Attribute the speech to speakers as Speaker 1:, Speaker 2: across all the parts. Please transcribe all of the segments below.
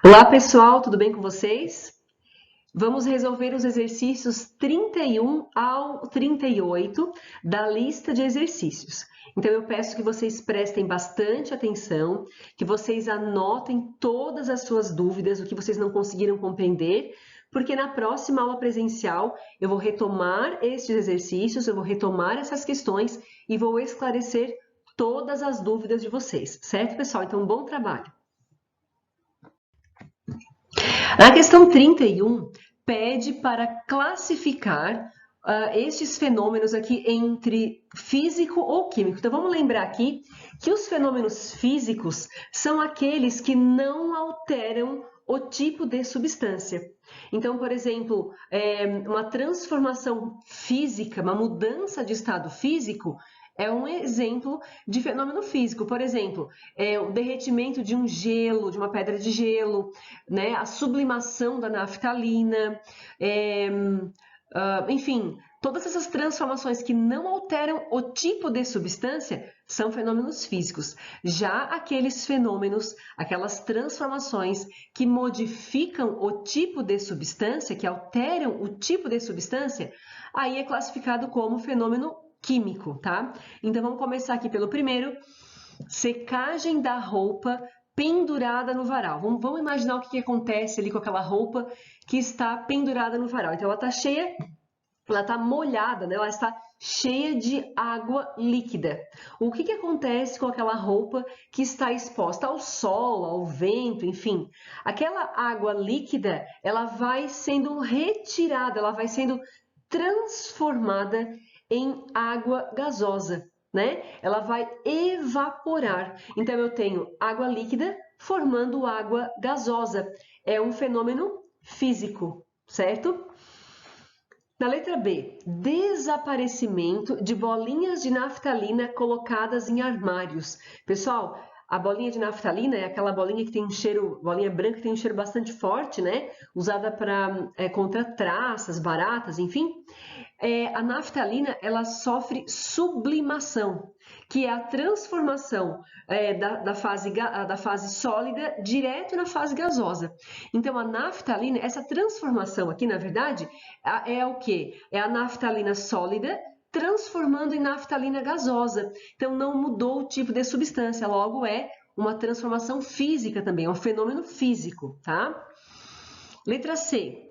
Speaker 1: Olá, pessoal, tudo bem com vocês? Vamos resolver os exercícios 31 ao 38 da lista de exercícios. Então, eu peço que vocês prestem bastante atenção, que vocês anotem todas as suas dúvidas, o que vocês não conseguiram compreender, porque na próxima aula presencial eu vou retomar estes exercícios, eu vou retomar essas questões e vou esclarecer todas as dúvidas de vocês, certo, pessoal? Então, bom trabalho! A questão 31 pede para classificar estes fenômenos aqui entre físico ou químico. Então, vamos lembrar aqui que os fenômenos físicos são aqueles que não alteram o tipo de substância. Então, por exemplo, uma transformação física, uma mudança de estado físico, é um exemplo de fenômeno físico. Por exemplo, o derretimento de um gelo, de uma pedra de gelo, né? A sublimação da naftalina, enfim, todas essas transformações que não alteram o tipo de substância são fenômenos físicos. Já aqueles fenômenos, aquelas transformações que modificam o tipo de substância, que alteram o tipo de substância, aí é classificado como fenômeno químico, tá? Então, vamos começar aqui pelo primeiro. Secagem da roupa pendurada no varal. Vamos imaginar o que acontece ali com aquela roupa que está pendurada no varal. Então, ela está cheia, ela está molhada, né? Ela está cheia de água líquida. O que acontece com aquela roupa que está exposta ao sol, ao vento, enfim? Aquela água líquida, ela vai sendo retirada, ela vai sendo transformada em água gasosa, né? Ela vai evaporar. Então, eu tenho água líquida formando água gasosa. É um fenômeno físico, certo? Na letra B, desaparecimento de bolinhas de naftalina colocadas em armários. Pessoal, a bolinha de naftalina é aquela bolinha que tem um cheiro, bolinha branca que tem um cheiro bastante forte, né? Usada para contra traças, baratas, enfim. A naftalina, ela sofre sublimação, que é a transformação da fase sólida direto na fase gasosa. Então, a naftalina, essa transformação aqui, na verdade, é o quê? É a naftalina sólida transformando em naftalina gasosa. Então, não mudou o tipo de substância, logo é uma transformação física também, é um fenômeno físico, tá? Letra C.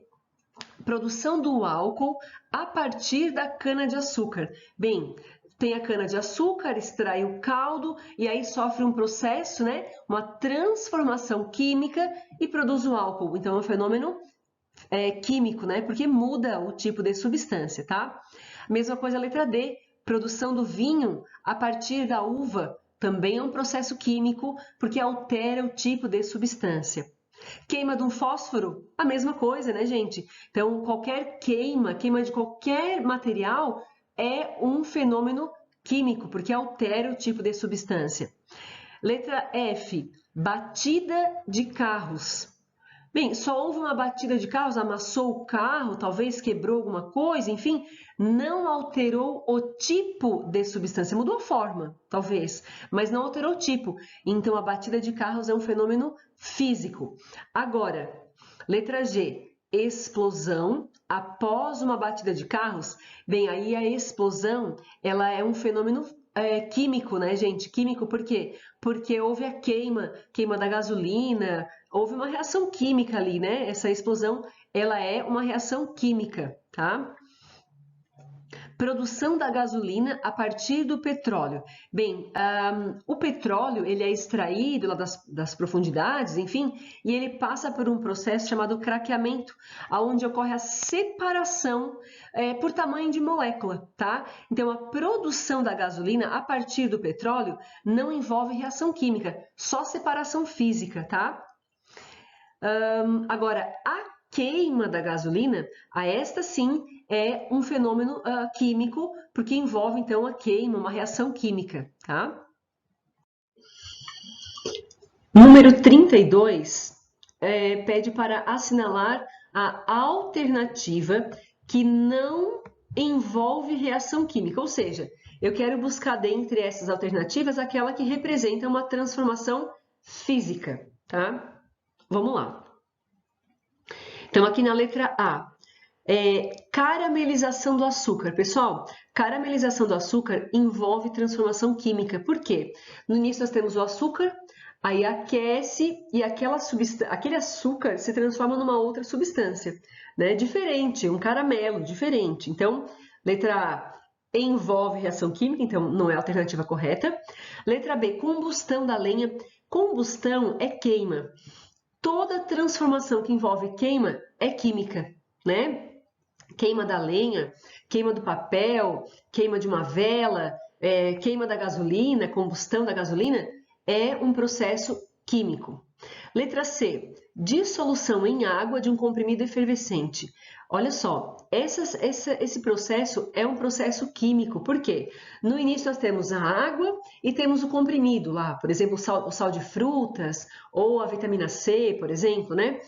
Speaker 1: Produção do álcool a partir da cana-de-açúcar. Bem, tem a cana-de-açúcar, extrai o caldo e aí sofre um processo, né? Uma transformação química e produz o álcool. Então, é um fenômeno químico, né? Porque muda o tipo de substância, tá? Mesma coisa a letra D, produção do vinho a partir da uva. Também é um processo químico, porque altera o tipo de substância. Queima de um fósforo, a mesma coisa, né, gente? Então, qualquer queima de qualquer material é um fenômeno químico, porque altera o tipo de substância. Letra F, batida de carros. Bem, só houve uma batida de carros, amassou o carro, talvez quebrou alguma coisa, enfim, não alterou o tipo de substância, mudou a forma, talvez, mas não alterou o tipo. Então, a batida de carros é um fenômeno físico. Agora, letra G, explosão após uma batida de carros. Bem, aí a explosão, ela é um fenômeno químico, né, gente? Químico por quê? Porque houve a queima da gasolina, houve uma reação química ali, né? Essa explosão, ela é uma reação química, tá? Produção da gasolina a partir do petróleo. Bem, o petróleo, ele é extraído lá das profundidades, enfim, e ele passa por um processo chamado craqueamento, onde ocorre a separação por tamanho de molécula, tá? Então, a produção da gasolina a partir do petróleo não envolve reação química, só separação física, tá? Agora, a queima da gasolina, esta sim é um fenômeno químico, porque envolve então a queima, uma reação química, tá? Número 32 pede para assinalar a alternativa que não envolve reação química, ou seja, eu quero buscar dentre essas alternativas aquela que representa uma transformação física, tá? Vamos lá. Então, aqui na letra A, caramelização do açúcar. Pessoal, caramelização do açúcar envolve transformação química. Por quê? No início nós temos o açúcar, aí aquece e aquele açúcar se transforma numa outra substância, né? Diferente, um caramelo diferente. Então, letra A, envolve reação química, então não é a alternativa correta. Letra B, combustão da lenha. Combustão é queima. Toda transformação que envolve queima é química, né? Queima da lenha, queima do papel, queima de uma vela, queima da gasolina, combustão da gasolina, é um processo químico. Letra C, dissolução em água de um comprimido efervescente. Olha só, esse processo é um processo químico. Por quê? No início nós temos a água e temos o comprimido lá, por exemplo, o sal de frutas ou a vitamina C, por exemplo, né?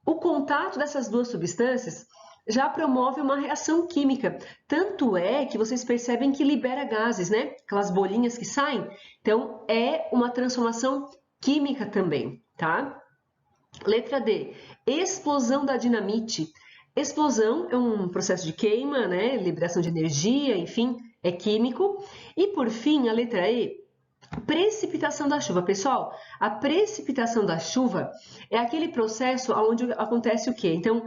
Speaker 1: O contato dessas duas substâncias já promove uma reação química. Tanto é que vocês percebem que libera gases, né? Aquelas bolinhas que saem. Então, é uma transformação química também, tá? Letra D, explosão da dinamite. Explosão é um processo de queima, né? Liberação de energia, enfim, é químico. E, por fim, a letra E, precipitação da chuva. Pessoal, a precipitação da chuva é aquele processo onde acontece o quê? Então,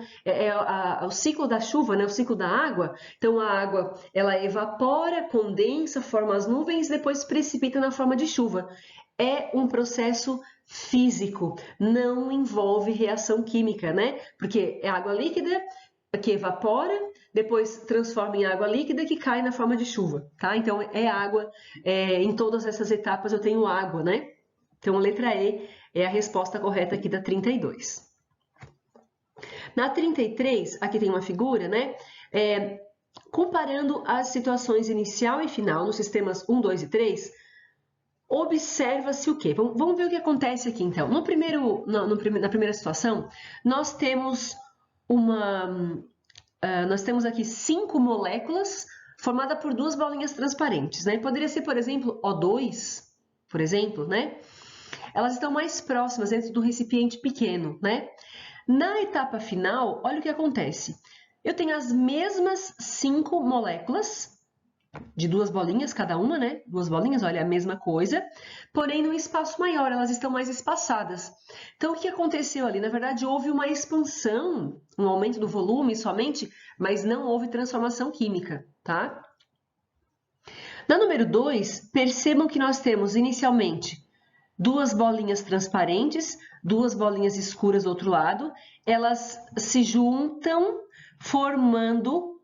Speaker 1: o ciclo da chuva, né? O ciclo da água. Então, a água, ela evapora, condensa, forma as nuvens, depois precipita na forma de chuva. É um processo físico, não envolve reação química, né? Porque é água líquida que evapora, depois transforma em água líquida que cai na forma de chuva, tá? Então, é água, em todas essas etapas eu tenho água, né? Então, a letra E é a resposta correta aqui da 32. Na 33, aqui tem uma figura, né? Comparando as situações inicial e final nos sistemas 1, 2 e 3, observa-se o quê? Vamos ver o que acontece aqui, então. Na primeira situação, nós temos nós temos aqui 5 moléculas formadas por 2 bolinhas transparentes, né? Poderia ser, por exemplo, O2, por exemplo, né? Elas estão mais próximas dentro do recipiente pequeno, né? Na etapa final, olha o que acontece. Eu tenho as mesmas 5 moléculas, de 2 bolinhas cada uma, né? 2 bolinhas, olha, a mesma coisa, porém num espaço maior, elas estão mais espaçadas. Então, o que aconteceu ali? Na verdade, houve uma expansão, um aumento do volume somente, mas não houve transformação química, tá? Na número 2, percebam que nós temos inicialmente 2 bolinhas transparentes, 2 bolinhas escuras do outro lado, elas se juntam formando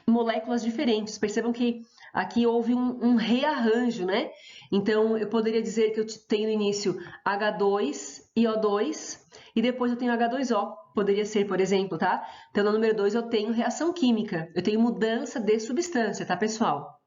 Speaker 1: moléculas diferentes. Percebam que aqui houve um rearranjo, né? Então, eu poderia dizer que eu tenho no início H2 e O2 e depois eu tenho H2O. Poderia ser, por exemplo, tá? Então, no número 2 eu tenho reação química, eu tenho mudança de substância, tá, pessoal?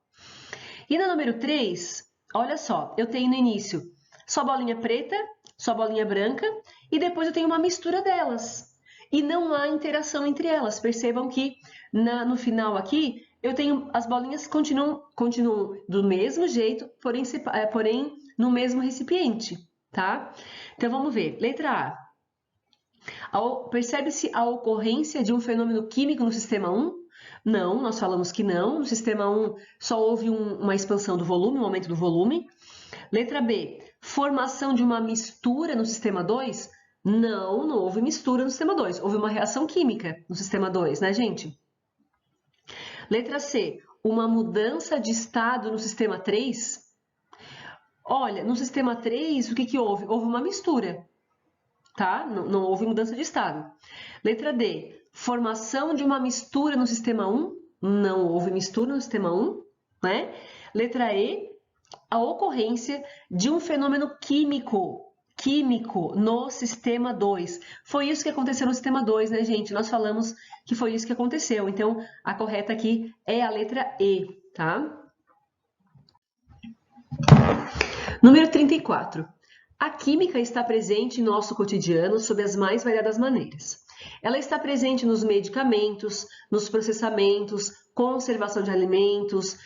Speaker 1: E no número 3, olha só, eu tenho no início só bolinha preta, só bolinha branca e depois eu tenho uma mistura delas. E não há interação entre elas. Percebam que no final aqui, eu tenho as bolinhas continuam do mesmo jeito, porém no mesmo recipiente, tá? Então, vamos ver. Letra A. Percebe-se a ocorrência de um fenômeno químico no sistema 1? Não, nós falamos que não. No sistema 1 só houve uma expansão do volume, um aumento do volume. Letra B. Formação de uma mistura no sistema 2? Não houve mistura no sistema 2. Houve uma reação química no sistema 2, né, gente? Letra C. Uma mudança de estado no sistema 3? Olha, no sistema 3, o que houve? Houve uma mistura, tá? Não houve mudança de estado. Letra D. Formação de uma mistura no sistema 1? Não houve mistura no sistema 1, né? Letra E. A ocorrência de um fenômeno químico no sistema 2. Foi isso que aconteceu no sistema 2, né, gente? Nós falamos que foi isso que aconteceu. Então, a correta aqui é a letra E, tá? Número 34. A química está presente em nosso cotidiano sob as mais variadas maneiras. Ela está presente nos medicamentos, nos processamentos, conservação de alimentos,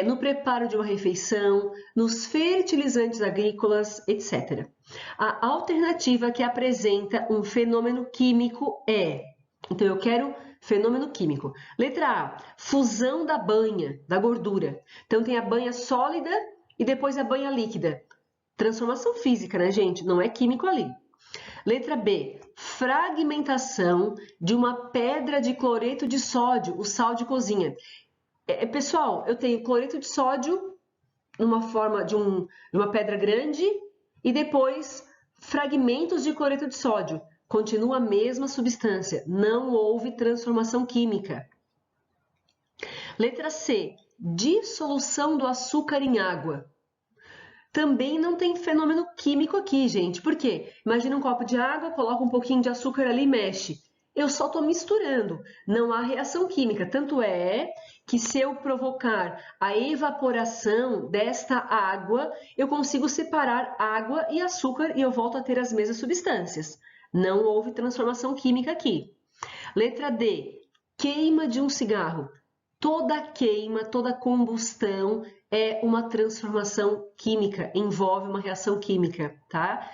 Speaker 1: no preparo de uma refeição, nos fertilizantes agrícolas, etc. A alternativa que apresenta um fenômeno químico é... Então, eu quero fenômeno químico. Letra A, fusão da banha, da gordura. Então, tem a banha sólida e depois a banha líquida. Transformação física, né, gente? Não é químico ali. Letra B, fragmentação de uma pedra de cloreto de sódio, o sal de cozinha. Pessoal, eu tenho cloreto de sódio numa forma de uma pedra grande e depois fragmentos de cloreto de sódio. Continua a mesma substância, não houve transformação química. Letra C, dissolução do açúcar em água. Também não tem fenômeno químico aqui, gente. Por quê? Imagina um copo de água, coloca um pouquinho de açúcar ali e mexe. Eu só estou misturando, não há reação química. Tanto é que se eu provocar a evaporação desta água, eu consigo separar água e açúcar e eu volto a ter as mesmas substâncias. Não houve transformação química aqui. Letra D, queima de um cigarro. Toda queima, toda combustão é uma transformação química, envolve uma reação química, tá?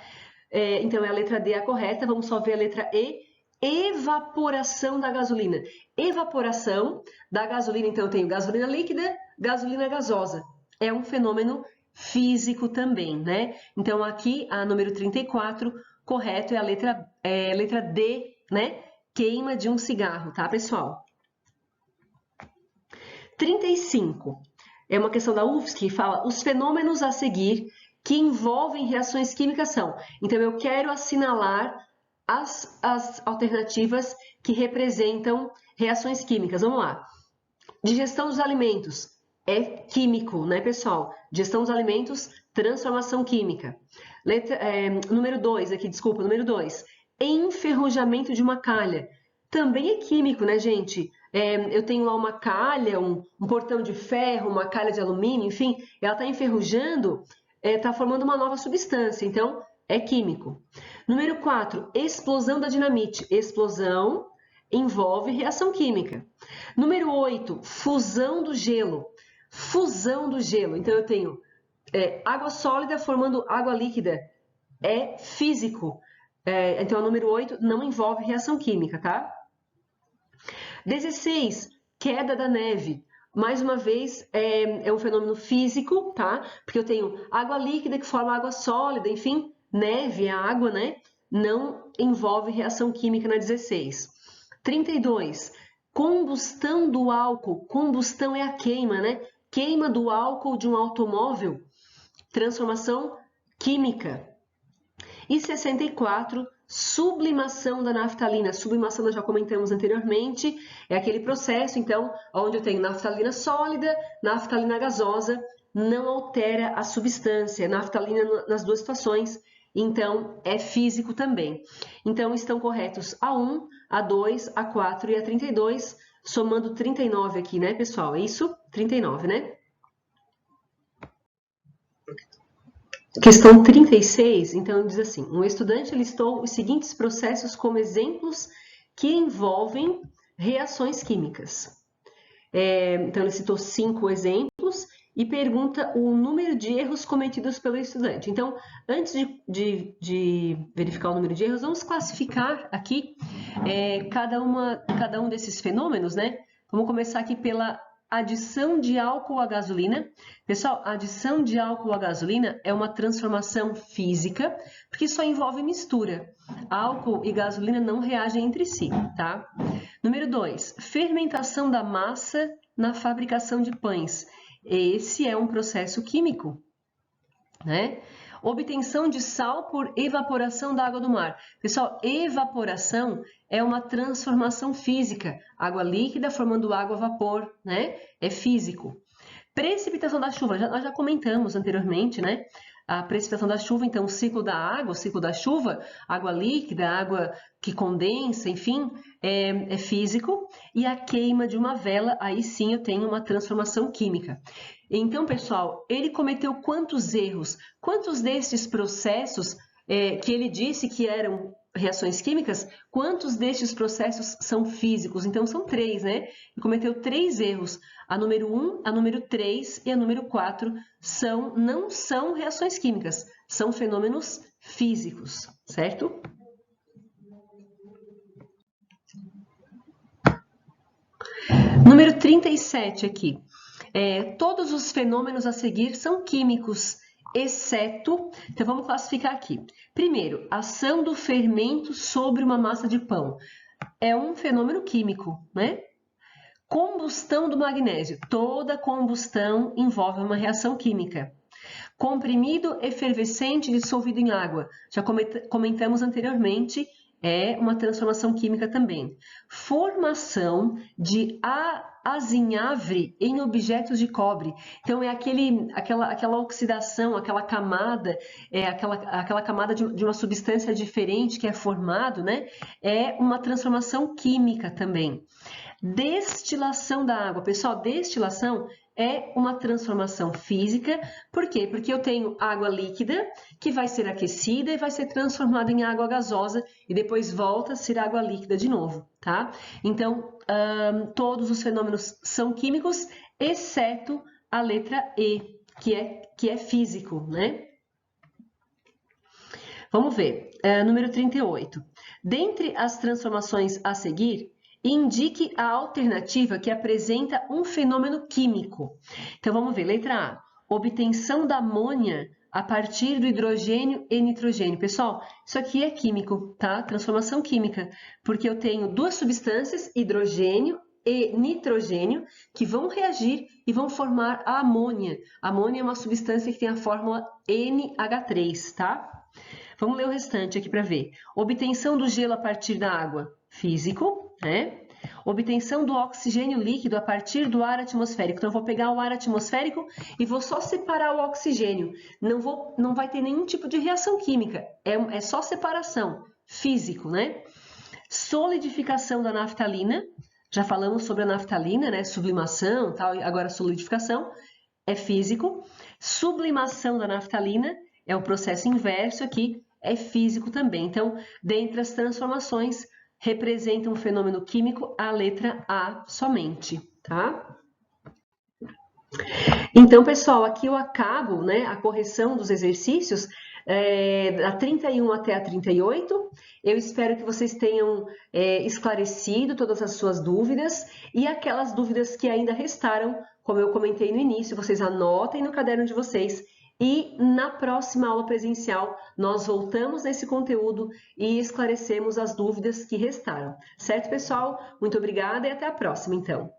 Speaker 1: Então, é a letra D a correta. Vamos só ver a letra E, evaporação da gasolina. Evaporação da gasolina, então eu tenho gasolina líquida, gasolina gasosa. É um fenômeno físico também, né? Então, aqui, a número 34, correto é a letra D, né? Queima de um cigarro, tá, pessoal? 35. É uma questão da UFSC que fala os fenômenos a seguir que envolvem reações químicas são. Então, eu quero assinalar as alternativas que representam reações químicas. Vamos lá. Digestão dos alimentos é químico, né, pessoal? Digestão dos alimentos, transformação química. Número 2 aqui, desculpa, número 2. Enferrujamento de uma calha. Também é químico, né, gente? Eu tenho lá uma calha, um portão de ferro, uma calha de alumínio, enfim, ela está enferrujando, está formando uma nova substância, então é químico. Número 4, explosão da dinamite. Explosão envolve reação química. Número 8, fusão do gelo. Fusão do gelo, então eu tenho água sólida formando água líquida, é físico. Então, o número 8 não envolve reação química, tá? 16, queda da neve. Mais uma vez, é um fenômeno físico, tá? Porque eu tenho água líquida que forma água sólida, enfim, neve, a água, né? Não envolve reação química na 16. 32, combustão do álcool. Combustão é a queima, né? Queima do álcool de um automóvel, transformação química. E 64, sublimação da naftalina. Sublimação nós já comentamos anteriormente, é aquele processo, então, onde eu tenho naftalina sólida, naftalina gasosa, não altera a substância, naftalina nas duas situações, então é físico também. Então, estão corretos a 1, a 2, a 4 e a 32, somando 39 aqui, né, pessoal? É isso? 39, né? Questão 36, então, diz assim, um estudante listou os seguintes processos como exemplos que envolvem reações químicas. Então, ele citou 5 exemplos e pergunta o número de erros cometidos pelo estudante. Então, antes de verificar o número de erros, vamos classificar aqui cada um desses fenômenos, né? Vamos começar aqui pela adição de álcool à gasolina. Pessoal, a adição de álcool à gasolina é uma transformação física, porque só envolve mistura. Álcool e gasolina não reagem entre si, tá? Número 2, fermentação da massa na fabricação de pães. Esse é um processo químico, né? Obtenção de sal por evaporação da água do mar. Pessoal, evaporação é uma transformação física. Água líquida formando água a vapor, né? É físico. Precipitação da chuva, nós já comentamos anteriormente, né? A precipitação da chuva, então, o ciclo da água, o ciclo da chuva, água líquida, água que condensa, enfim, é físico. E a queima de uma vela, aí sim eu tenho uma transformação química. Então, pessoal, ele cometeu quantos erros? Quantos desses processos que ele disse que eram reações químicas, quantos destes processos são físicos? Então, são 3, né? Ele cometeu 3 erros. A número 1, a número 3 e a número 4 não são reações químicas, são fenômenos físicos, certo? Número 37 aqui. Todos os fenômenos a seguir são químicos, exceto... Então, vamos classificar aqui. Primeiro, ação do fermento sobre uma massa de pão. É um fenômeno químico, né? Combustão do magnésio. Toda combustão envolve uma reação química. Comprimido efervescente dissolvido em água. Já comentamos anteriormente, é uma transformação química também. Formação de azinhavre em objetos de cobre. Então, é aquela oxidação, aquela camada, aquela camada de uma substância diferente que é formado, né? É uma transformação química também. Destilação da água. Pessoal, destilação é uma transformação física. Por quê? Porque eu tenho água líquida que vai ser aquecida e vai ser transformada em água gasosa e depois volta a ser água líquida de novo, tá? Então, todos os fenômenos são químicos, exceto a letra E, que é físico, né? Vamos ver, número 38. Dentre as transformações a seguir, indique a alternativa que apresenta um fenômeno químico. Então, vamos ver. Letra A. Obtenção da amônia a partir do hidrogênio e nitrogênio. Pessoal, isso aqui é químico, tá? Transformação química. Porque eu tenho duas substâncias, hidrogênio e nitrogênio, que vão reagir e vão formar a amônia. A amônia é uma substância que tem a fórmula NH3, tá? Vamos ler o restante aqui para ver. Obtenção do gelo a partir da água. Físico, né? Obtenção do oxigênio líquido a partir do ar atmosférico. Então, eu vou pegar o ar atmosférico e vou só separar o oxigênio. Não vai ter nenhum tipo de reação química. É só separação. Físico, né? Solidificação da naftalina. Já falamos sobre a naftalina, né? Sublimação, tal. Agora, solidificação é físico. Sublimação da naftalina é o processo inverso aqui. É físico também. Então, dentre as transformações, representa um fenômeno químico a letra A somente, tá? Então, pessoal, aqui eu acabo, né, a correção dos exercícios da 31 até a 38. Eu espero que vocês tenham esclarecido todas as suas dúvidas e aquelas dúvidas que ainda restaram, como eu comentei no início, vocês anotem no caderno de vocês. E na próxima aula presencial, nós voltamos nesse conteúdo e esclarecemos as dúvidas que restaram. Certo, pessoal? Muito obrigada e até a próxima, então.